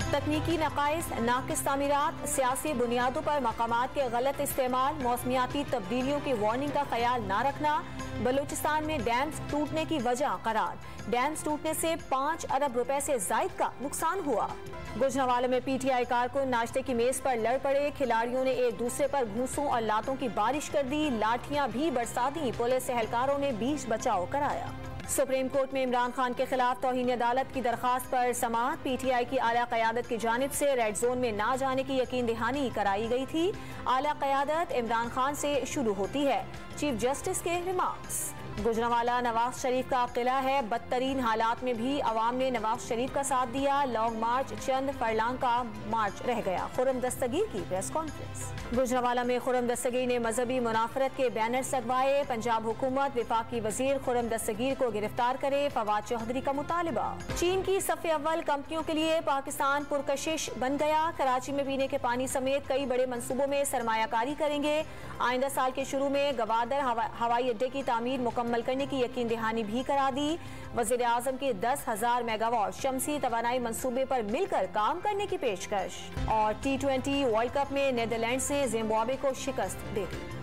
तकनीकी नकाइस, नाकिस तामीरात, सियासी बुनियादों पर मकामात के गलत इस्तेमाल, मौसमियाती तब्दीलियों की वार्निंग का ख्याल न रखना बलूचिस्तान में डैम्स टूटने की वजह करार। डैम्स टूटने से 5 अरब रुपए से जायद का नुकसान हुआ। गुजरांवाला में पीटीआई कारकुन नाश्ते की मेज पर लड़ पड़े। खिलाड़ियों ने एक दूसरे पर घूंसों और लातों की बारिश कर दी। लाठियां भी बरसा दी। पुलिस एहलकारों ने बीच बचाव कराया। सुप्रीम कोर्ट में इमरान खान के खिलाफ तौहीन अदालत की दरखास्त पर समाअत। पीटीआई की आला क़यादत की जानिब से रेड जोन में ना जाने की यकीन दहानी कराई गई थी। आला क़यादत इमरान खान से शुरू होती है। चीफ जस्टिस के रिमार्क्स। गुजरांवाला नवाज शरीफ का किला है। बदतरीन हालात में भी अवाम ने नवाज शरीफ का साथ दिया। लॉन्ग मार्च चंद फरलांग का मार्च रह गया। खुर्रम दस्तगीर की प्रेस कॉन्फ्रेंस। गुजरांवाला में खुर्रम दस्तगीर ने मजहबी मुनाफरत के बैनर लगवाए। पंजाब हुकूमत विफाकी वजीर खुर्रम दस्तगीर को गिरफ्तार करे, फवाद चौधरी का मुतालबा। चीन की सफ़े अव्वल कंपनियों के लिए पाकिस्तान पुरकशिश बन गया। कराची में पीने के पानी समेत कई बड़े मंसूबों में सरमायाकारी करेंगे। आइंदा साल के शुरू में गवादर हवाई अड्डे की तामीर मुकम्मल करने की यकीन दहानी भी करा दी। वज़ीर आज़म के 10,000 मेगावाट शमसी तवानाई मंसूबे पर मिलकर काम करने की पेशकश। और T20 वर्ल्ड कप में नीदरलैंड ने जिम्बाब्वे को शिकस्त दे दी।